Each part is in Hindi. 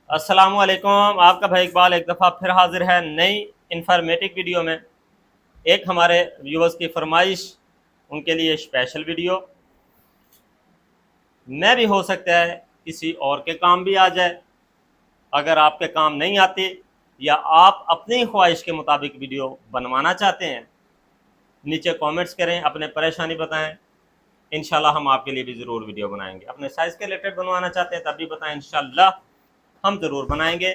अस्सलामुअलैकुम। आपका भाई इकबाल एक दफ़ा फिर हाजिर है नई इंफॉर्मेटिव वीडियो में। एक हमारे व्यूवर्स की फरमाइश, उनके लिए स्पेशल वीडियो। मैं भी हो सकता है किसी और के काम भी आ जाए। अगर आपके काम नहीं आते या आप अपनी ख्वाहिश के मुताबिक वीडियो बनवाना चाहते हैं, नीचे कमेंट्स करें, अपने परेशानी बताएं। इंशाल्लाह हम आपके लिए भी ज़रूर वीडियो बनाएंगे। अपने साइज़ के रिलेटेड बनवाना चाहते हैं तब भी बताएं, इंशाल्लाह हम ज़रूर बनाएंगे।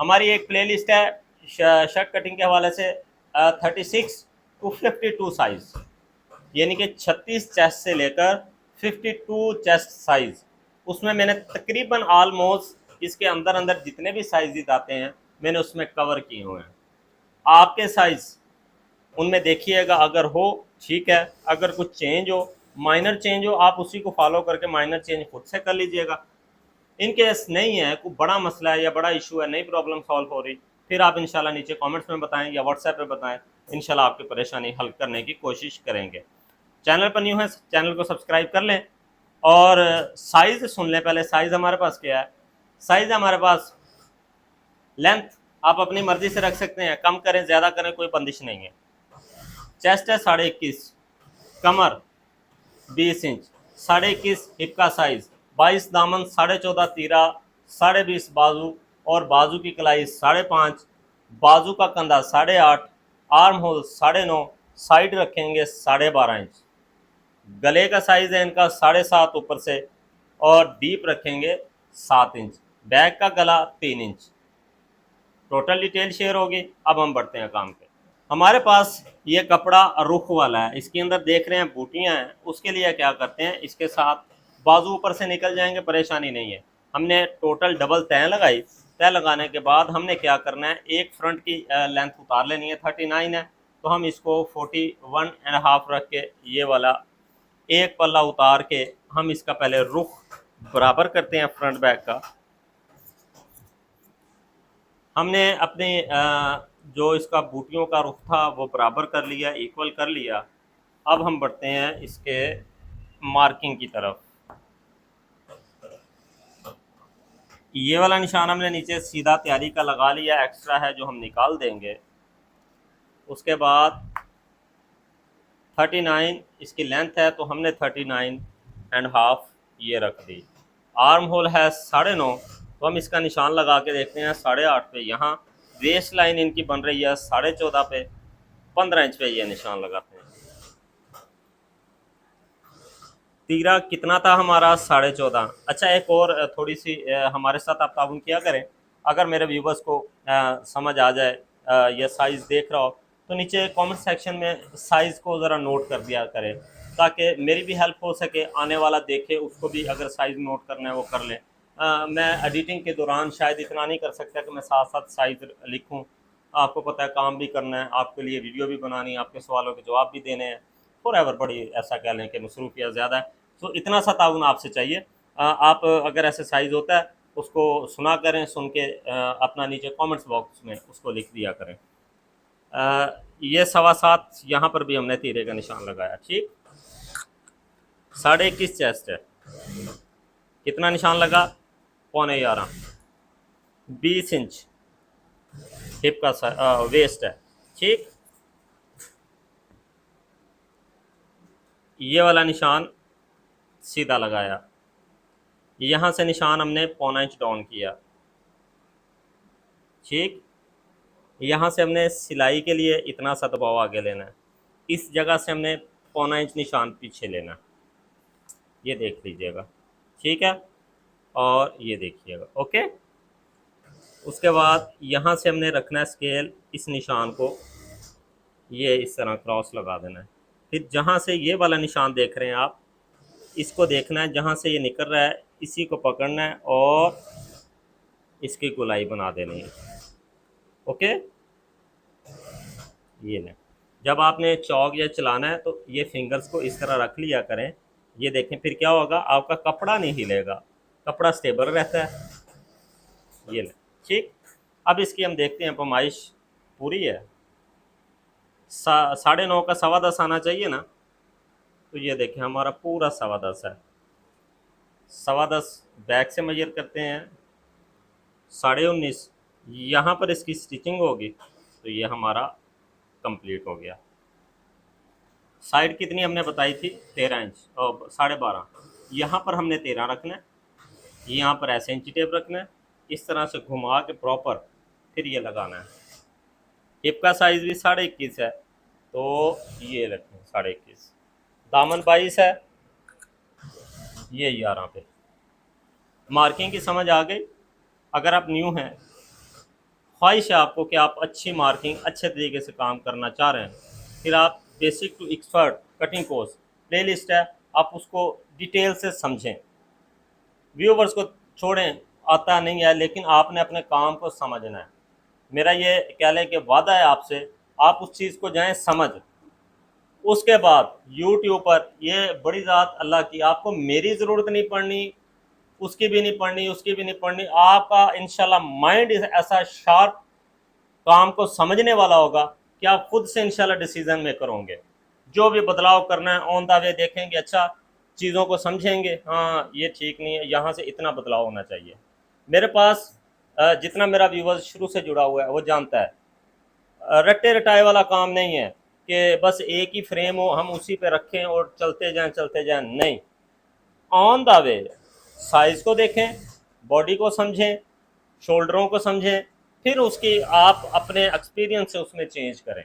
हमारी एक प्लेलिस्ट है शर्ट कटिंग के हवाले से, 36 to 52 साइज़, यानी कि 36 चेस्ट से लेकर 52 चेस्ट साइज़। उसमें मैंने तकरीबन आलमोस्ट इसके अंदर अंदर जितने भी साइज़ आते हैं मैंने उसमें कवर किए हुए हैं। आपके साइज़ उनमें देखिएगा, अगर हो ठीक है, अगर कुछ चेंज हो, माइनर चेंज हो, आप उसी को फॉलो करके माइनर चेंज खुद से कर लीजिएगा। इन केस नहीं है, कोई बड़ा मसला है या बड़ा इशू है, नई प्रॉब्लम सॉल्व हो रही, फिर आप इंशाल्लाह नीचे कमेंट्स में बताएं या व्हाट्सएप पे बताएं। इंशाल्लाह आपकी परेशानी हल करने की कोशिश करेंगे। चैनल पर न्यू है, चैनल को सब्सक्राइब कर लें और साइज़ सुन लें। पहले साइज़ हमारे पास क्या है? साइज़ हमारे पास लेंथ आप अपनी मर्ज़ी से रख सकते हैं, कम करें ज़्यादा करें, कोई बंदिश नहीं है। चेस्ट है 21.5, कमर 20 इंच, 21.5 हिप का साइज़, 22 दामन, 14.5 तीरा, 20.5 बाजू और बाजू की कलाई 5.5, बाजू का कंधा 8.5, आर्म होल 9.5, साइड रखेंगे 12.5 इंच। गले का साइज़ है इनका 7.5 ऊपर से और डीप रखेंगे 7 इंच। बैक का गला 3 इंच। टोटल डिटेल शेयर होगी। अब हम बढ़ते हैं काम पे। हमारे पास ये कपड़ा रुख वाला है, इसके अंदर देख रहे हैं बूटियां हैं। उसके लिए क्या करते हैं, इसके साथ बाजू ऊपर से निकल जाएंगे, परेशानी नहीं है। हमने टोटल डबल तय लगाई। तय लगाने के बाद हमने क्या करना है, एक फ्रंट की लेंथ उतार लेनी है, 39 है, तो हम इसको 41.5 रख के ये वाला एक पल्ला उतार के हम इसका पहले रुख बराबर करते हैं फ्रंट बैक का। हमने अपने जो इसका बूटियों का रुख था वो बराबर कर लिया, इक्वल कर लिया। अब हम बढ़ते हैं इसके मार्किंग की तरफ। ये वाला निशान हमने नीचे सीधा तैयारी का लगा लिया, एक्स्ट्रा है जो हम निकाल देंगे। उसके बाद 39 इसकी लेंथ है, तो हमने 39.5 ये रख दी। आर्म होल है 9.5, तो हम इसका निशान लगा के देखते हैं 8.5 पे। यहाँ वेस्ट लाइन इनकी बन रही है 14.5 पे, 15 इंच पे ये निशान लगाते हैं। तीरा कितना था हमारा? 14.5। अच्छा, एक और थोड़ी सी हमारे साथ आप ताउन किया करें। अगर मेरे व्यूवर्स को समझ आ जाए या साइज़ देख रहा हो, तो नीचे कमेंट सेक्शन में साइज़ को ज़रा नोट कर दिया करें, ताकि मेरी भी हेल्प हो सके, आने वाला देखे उसको भी अगर साइज़ नोट करना है वो कर ले। मैं एडिटिंग के दौरान शायद इतना नहीं कर सकता कि मैं साथ साथ साइज़ लिखूँ। आपको पता है काम भी करना है, आपके लिए वीडियो भी बनानी है, आपके सवालों के जवाब भी देने हैं। फॉरएवर बड़ी ऐसा कह लें कि मसरूफियत ज़्यादा है, तो इतना सा ताउन आपसे चाहिए। आप अगर ऐसे साइज़ होता है उसको सुना करें, सुन के अपना नीचे कमेंट्स बॉक्स में उसको लिख दिया करें। ये 7.25 यहाँ पर भी हमने तीरे का निशान लगाया, ठीक। 21.5 चेस्ट है, कितना निशान लगा? 11.25। 20 इंच हिप का वेस्ट है, ठीक। ये वाला निशान सीधा लगाया, यहाँ से निशान हमने 1.25 इंच डाउन किया, ठीक। यहाँ से हमने सिलाई के लिए इतना सा दबाव आगे लेना है, इस जगह से हमने 1.25 इंच निशान पीछे लेना है। ये देख लीजिएगा, ठीक है, और ये देखिएगा, ओके। उसके बाद यहाँ से हमने रखना है स्केल, इस निशान को ये इस तरह क्रॉस लगा देना है। फिर जहाँ से ये वाला निशान देख रहे हैं आप, इसको देखना है, जहाँ से ये निकल रहा है इसी को पकड़ना है और इसकी गोलाई बना देनी है, ओके। ये लें, जब आपने चौक या चलाना है तो ये फिंगर्स को इस तरह रख लिया करें। ये देखें, फिर क्या होगा, आपका कपड़ा नहीं हिलेगा, कपड़ा स्टेबल रहता है। ये लें, ठीक। अब इसकी हम देखते हैं पैमाइश पूरी है। 9.5 का 10.25 आना चाहिए ना, तो ये देखें हमारा पूरा 10.25 है। 10.25 बैक से मेजर करते हैं, 19.5, यहाँ पर इसकी स्टिचिंग होगी तो ये हमारा कंप्लीट हो गया। साइड कितनी हमने बताई थी, 13 इंच और 12.5, यहाँ पर हमने 13 रखना है, यहाँ पर ऐसे इंची टेप रखना है, इस तरह से घुमा के प्रॉपर फिर ये लगाना है। हिप का साइज़ भी 21.5 है तो ये रखें 21.5, दामन 22 है, ये 11 पे। मार्किंग की समझ आ गई। अगर आप न्यू हैं, ख्वाहिश है आपको कि आप अच्छी मार्किंग अच्छे तरीके से काम करना चाह रहे हैं, फिर आप basic to expert cutting course playlist है, आप उसको डिटेल से समझें। व्यूवर्स को छोड़ें, आता नहीं है, लेकिन आपने अपने काम को समझना है। मेरा ये कह लें कि वादा है आपसे, आप उस चीज़ को जाएं समझ। उसके बाद यूट्यूब पर ये बड़ी ज़ात अल्लाह की, आपको मेरी ज़रूरत नहीं पड़नी, उसकी भी नहीं पड़नी, उसकी भी नहीं पड़नी। आपका इंशाल्लाह माइंड ऐसा शार्प काम को समझने वाला होगा कि आप खुद से इंशाल्लाह डिसीजन मेकर होंगे। जो भी बदलाव करना है ऑन द वे देखेंगे, अच्छा चीज़ों को समझेंगे, हाँ ये ठीक नहीं है, यहाँ से इतना बदलाव होना चाहिए। मेरे पास जितना मेरा व्यूवर्स शुरू से जुड़ा हुआ है वो जानता है, रट्टे रटाए वाला काम नहीं है कि बस एक ही फ्रेम हो हम उसी पे रखें और चलते जाएं, नहीं। ऑन द वे साइज़ को देखें, बॉडी को समझें, शोल्डरों को समझें, फिर उसकी आप अपने एक्सपीरियंस से उसमें चेंज करें,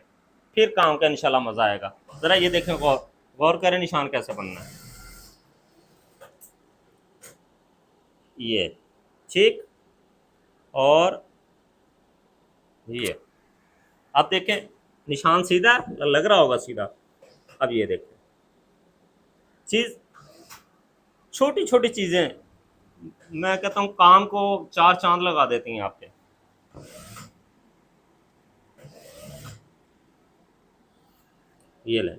फिर काम का इंशाल्लाह मज़ा आएगा। ज़रा ये देखें, गौर गौर करें निशान कैसे बनना है, ये ठीक, और ये आप देखें निशान सीधा लग रहा होगा सीधा। अब ये देखें चीज़, छोटी छोटी चीज़ें मैं कहता हूँ काम को 4 चांद लगा देती हैं आपके। ये लें,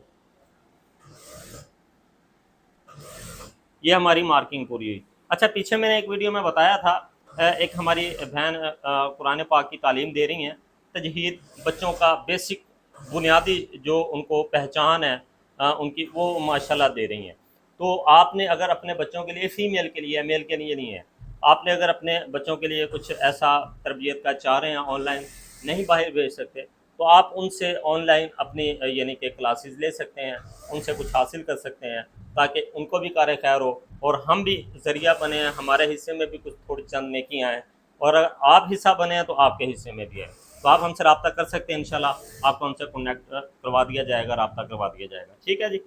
ये हमारी मार्किंग पूरी हुई। अच्छा, पीछे मैंने एक वीडियो में बताया था, एक हमारी बहन कुरान पाक की तालीम दे रही हैं, तजहीद बच्चों का बेसिक बुनियादी जो उनको पहचान है उनकी, वो माशाल्लाह दे रही हैं। तो आपने अगर अपने बच्चों के लिए, फ़ीमेल के लिए, मेल के लिए नहीं है, आपने अगर अपने बच्चों के लिए कुछ ऐसा तरबियत का चाह रहे हैं, ऑनलाइन नहीं बाहर भेज सकते, तो आप उनसे ऑनलाइन अपनी यानी कि क्लासेस ले सकते हैं, उनसे कुछ हासिल कर सकते हैं, ताकि उनको भी कार खैर हो और हम भी ज़रिया बने हैं, हमारे हिस्से में भी कुछ थोड़ी चंद नेकियाँ हैं, और अगर आप हिस्सा बने हैं तो आपके हिस्से में भी है। तो आप हमसे रब्ता कर सकते हैं, इंशाल्लाह आपको हमसे कनेक्ट करवा दिया जाएगा, रब्ता करवा दिया जाएगा। ठीक है जी।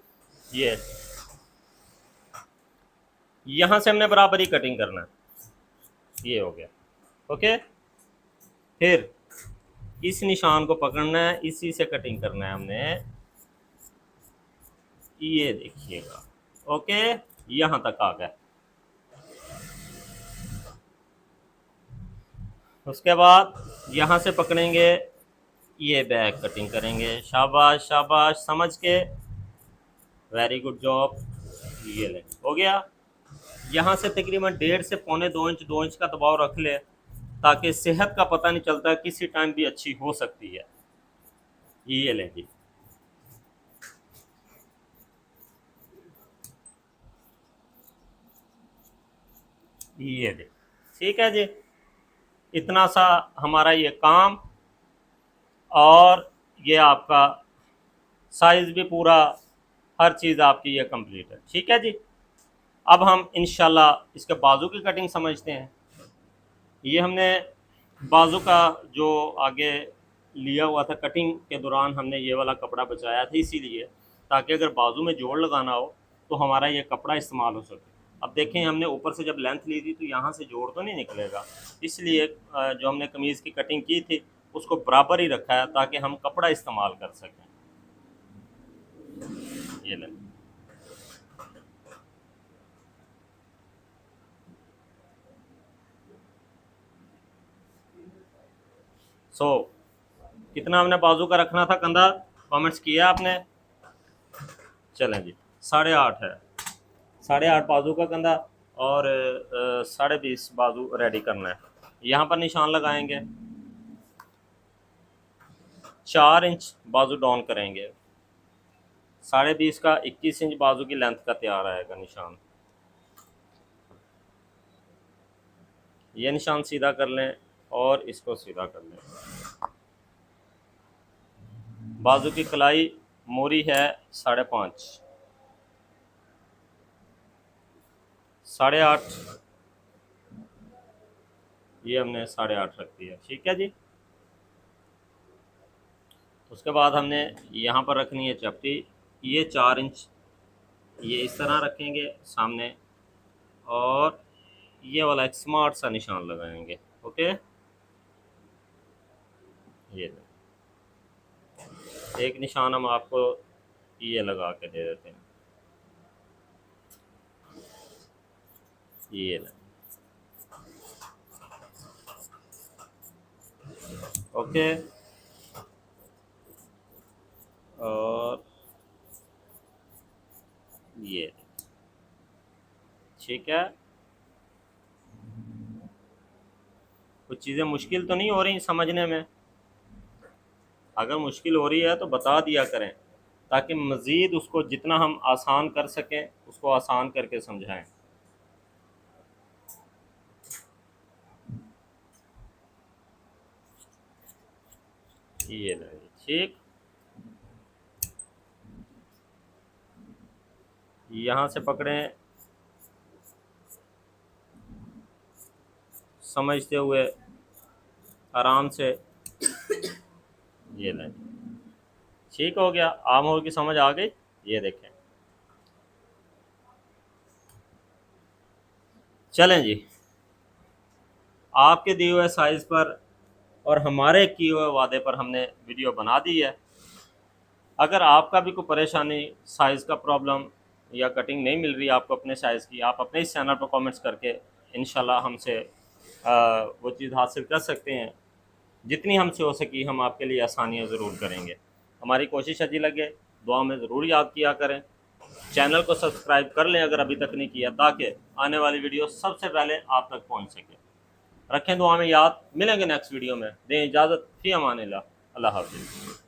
ये यहाँ से हमने बराबरी कटिंग करना है, ये हो गया। ओके, फिर इस निशान को पकड़ना है, इसी से कटिंग करना है हमने, ये देखिएगा। ओके, यहाँ तक आ गया। उसके बाद यहाँ से पकड़ेंगे, ये बैक कटिंग करेंगे, शाबाश शाबाश, समझ के, वेरी गुड जॉब। ये ले, हो गया। यहाँ से तकरीबन 1.5 से पौने 2 इंच, 2 इंच का दबाव रख ले, ताकि सेहत का पता नहीं चलता, किसी टाइम भी अच्छी हो सकती है। ये लें जी, ये दे, ठीक है जी। इतना सा हमारा ये काम, और ये आपका साइज़ भी पूरा, हर चीज़ आपकी ये कंप्लीट है। ठीक है जी। अब हम इंशाल्लाह इसके बाजू की कटिंग समझते हैं। ये हमने बाजू का जो आगे लिया हुआ था, कटिंग के दौरान हमने ये वाला कपड़ा बचाया था, इसीलिए ताकि अगर बाजू में जोड़ लगाना हो तो हमारा ये कपड़ा इस्तेमाल हो सके। अब देखें, हमने ऊपर से जब लेंथ ली थी तो यहाँ से जोड़ तो नहीं निकलेगा, इसलिए जो हमने कमीज़ की कटिंग की थी उसको बराबर ही रखा है ताकि हम कपड़ा इस्तेमाल कर सकें। ये लें, कितना हमने बाजू का रखना था कंधा, कमेंट्स किया आपने? चलें जी, 8.5 है, 8.5 बाजू का कंधा, और 20.5 बाजू रेडी करना है। यहाँ पर निशान लगाएंगे, 4 इंच बाजू डाउन करेंगे, 20.5 का 21 इंच बाजू की लेंथ का तैयार आएगा निशान। ये निशान सीधा कर लें, और इसको सीधा कर लें। बाजू की कलाई मोरी है 5.5, 8.5, ये हमने 8.5 रख दिया। ठीक है जी। उसके बाद हमने यहाँ पर रखनी है चपटी, ये 4 इंच, ये इस तरह रखेंगे सामने, और ये वाला एक स्मार्ट सा निशान लगाएंगे। ओके, ये एक निशान हम आपको ये लगा के दे देते हैं, ये ओके। और ये ठीक है। कुछ चीज़ें मुश्किल तो नहीं हो रही समझने में? अगर मुश्किल हो रही है तो बता दिया करें, ताकि मज़ीद उसको जितना हम आसान कर सकें उसको आसान करके समझाएं। ये ठीक, यहाँ से पकड़ें समझते हुए आराम से, ये लें। ठीक हो गया, आम होल की समझ आ गई। ये देखें, चलें जी, आपके दिए हुए साइज़ पर और हमारे किए हुए वादे पर हमने वीडियो बना दी है। अगर आपका भी कोई परेशानी, साइज़ का प्रॉब्लम या कटिंग नहीं मिल रही आपको अपने साइज़ की, आप अपने इस चैनल पर कमेंट्स करके इंशाल्लाह हमसे वो चीज़ हासिल कर सकते हैं। जितनी हमसे हो सकी हम आपके लिए आसानियाँ ज़रूर करेंगे। हमारी कोशिश अच्छी लगे, दुआ में ज़रूर याद किया करें। चैनल को सब्सक्राइब कर लें अगर अभी तक नहीं किया, ताकि आने वाली वीडियो सबसे पहले आप तक पहुँच सके। रखें दुआ में याद, मिलेंगे नेक्स्ट वीडियो में। दें इजाज़त, फ़ी अमानिल्लाह, अल्लाह हाफ़िज़।